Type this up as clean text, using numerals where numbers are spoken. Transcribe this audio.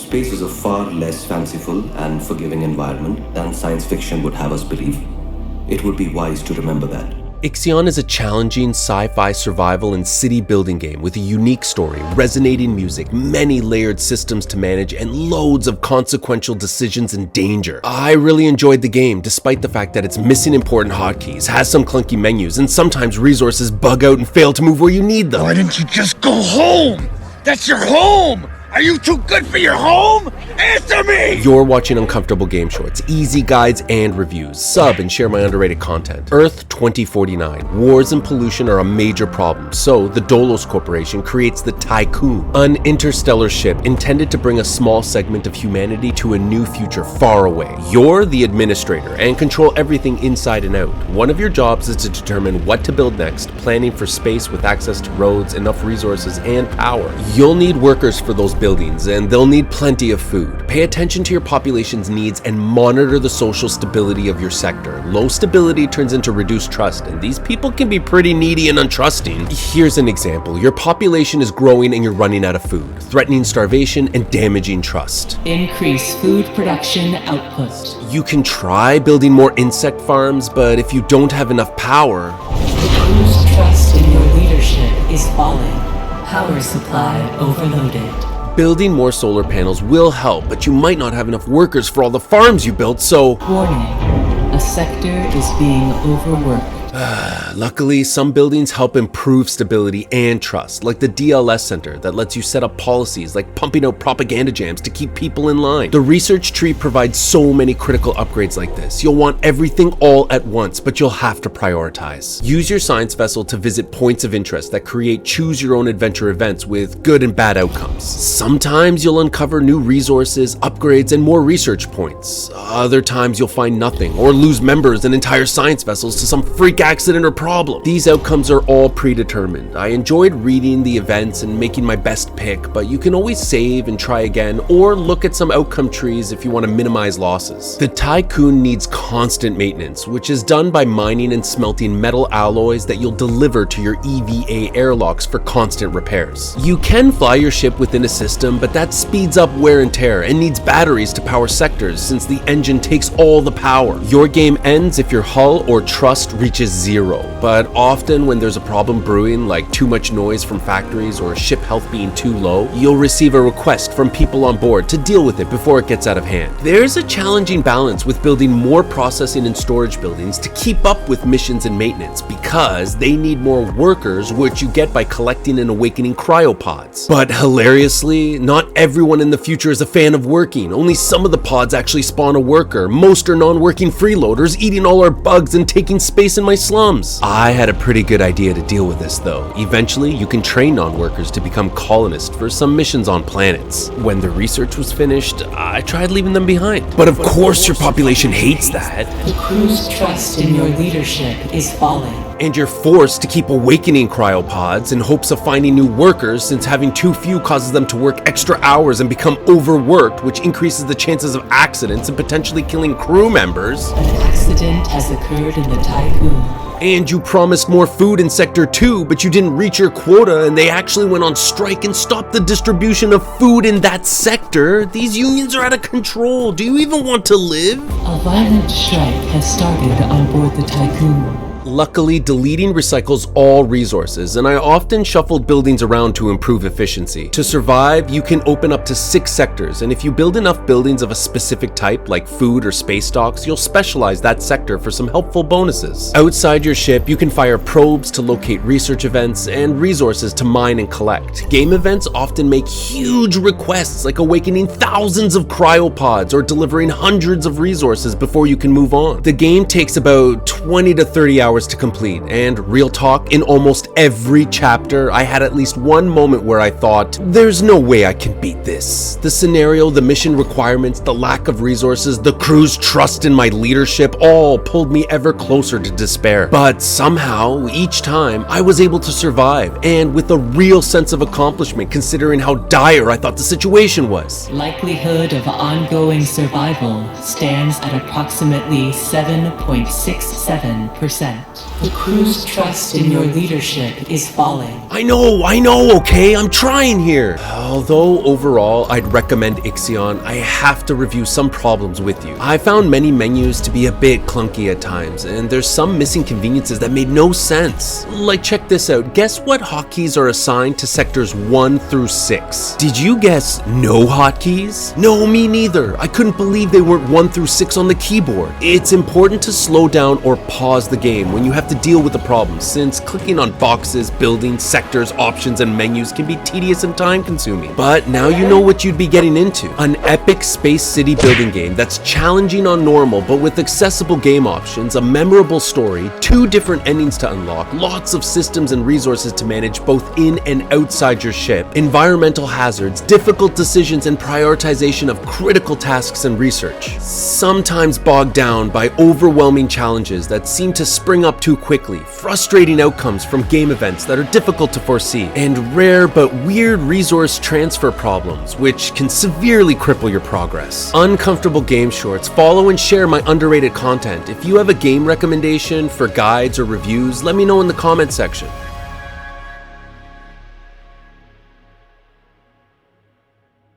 space is a far less fanciful and forgiving environment than science fiction would have us believe. It would be wise to remember that. Ixion is a challenging sci-fi survival and city building game with a unique story, resonating music, many layered systems to manage, and loads of consequential decisions and danger. I really enjoyed the game, despite the fact that it's missing important hotkeys, has some clunky menus, and sometimes resources bug out and fail to move where you need them. Why didn't you just go home? That's your home! Are you too good for your home? Answer me! You're watching Uncomfortable Game Shorts, easy guides and reviews. Sub and share my underrated content. Earth 2049. Wars and pollution are a major problem, so the Dolos Corporation creates the Tycoon, an interstellar ship intended to bring a small segment of humanity to a new future far away. You're the administrator and control everything inside and out. One of your jobs is to determine what to build next, planning for space with access to roads, enough resources, and power. You'll need workers for those buildings, and they'll need plenty of food. Pay attention to your population's needs and monitor the social stability of your sector. Low stability turns into reduced trust, and these people can be pretty needy and untrusting. Here's an example. Your population is growing and you're running out of food, threatening starvation and damaging trust. Increase food production output. You can try building more insect farms, but if you don't have enough power... The crew's trust in your leadership is falling. Power supply overloaded. Building more solar panels will help, but you might not have enough workers for all the farms you built, so... Warning. A sector is being overworked. Luckily, some buildings help improve stability and trust, like the DLS Center that lets you set up policies like pumping out propaganda jams to keep people in line. The research tree provides so many critical upgrades like this. You'll want everything all at once, but you'll have to prioritize. Use your science vessel to visit points of interest that create choose-your-own-adventure events with good and bad outcomes. Sometimes you'll uncover new resources, upgrades, and more research points. Other times you'll find nothing, or lose members and entire science vessels to some freak accident or problem. These outcomes are all predetermined. I enjoyed reading the events and making my best pick, but you can always save and try again, or look at some outcome trees if you want to minimize losses. The Tycoon needs constant maintenance, which is done by mining and smelting metal alloys that you'll deliver to your EVA airlocks for constant repairs. You can fly your ship within a system, but that speeds up wear and tear and needs batteries to power sectors since the engine takes all the power. Your game ends if your hull or trust reaches zero, but often when there's a problem brewing, like too much noise from factories or ship health being too low, you'll receive a request from people on board to deal with it before it gets out of hand. There's a challenging balance with building more processing and storage buildings to keep up with missions and maintenance, because they need more workers, which you get by collecting and awakening cryopods. But hilariously, not everyone in the future is a fan of working. Only some of the pods actually spawn a worker. Most are non-working freeloaders eating all our bugs and taking space in my slums. I had a pretty good idea to deal with this though. Eventually, you can train non-workers to become colonists for some missions on planets. When the research was finished, I tried leaving them behind. But of course your population hates that. The crew's trust in your leadership is falling. And you're forced to keep awakening cryopods in hopes of finding new workers, since having too few causes them to work extra hours and become overworked, which increases the chances of accidents and potentially killing crew members. An accident has occurred in the Tycoon. And you promised more food in Sector 2, but you didn't reach your quota and they actually went on strike and stopped the distribution of food in that sector. These unions are out of control. Do you even want to live? A violent strike has started on board the Tycoon. Luckily, deleting recycles all resources, and I often shuffled buildings around to improve efficiency. To survive, you can open up to 6 sectors, and if you build enough buildings of a specific type, like food or space stocks, you'll specialize that sector for some helpful bonuses. Outside your ship, you can fire probes to locate research events and resources to mine and collect. Game events often make huge requests, like awakening thousands of cryopods or delivering hundreds of resources before you can move on. The game takes about 20 to 30 hours to complete, and real talk, in almost every chapter I had at least one moment where I thought, there's no way I can beat this. The scenario, the mission requirements, the lack of resources, the crew's trust in my leadership all pulled me ever closer to despair. But somehow, each time, I was able to survive, and with a real sense of accomplishment considering how dire I thought the situation was. Likelihood of ongoing survival stands at approximately 7.67%. The crew's trust in your leadership is falling. I know, okay? I'm trying here. Although overall, I'd recommend Ixion, I have to review some problems with you. I found many menus to be a bit clunky at times, and there's some missing conveniences that made no sense. Like, check this out. Guess what hotkeys are assigned to sectors 1 through 6? Did you guess no hotkeys? No, me neither. I couldn't believe they weren't 1 through 6 on the keyboard. It's important to slow down or pause the game when you have to deal with the problem, since clicking on boxes, buildings, sectors, options, and menus can be tedious and time-consuming. But now you know what you'd be getting into. An epic space city building game that's challenging on normal but with accessible game options, a memorable story, 2 different endings to unlock, lots of systems and resources to manage both in and outside your ship, environmental hazards, difficult decisions, and prioritization of critical tasks and research. Sometimes bogged down by overwhelming challenges that seem to spring up too quickly, frustrating outcomes from game events that are difficult to foresee, and rare but weird resource transfer problems which can severely cripple your progress. Uncomfortable Game Shorts, follow and share my underrated content. If you have a game recommendation for guides or reviews, let me know in the comment section.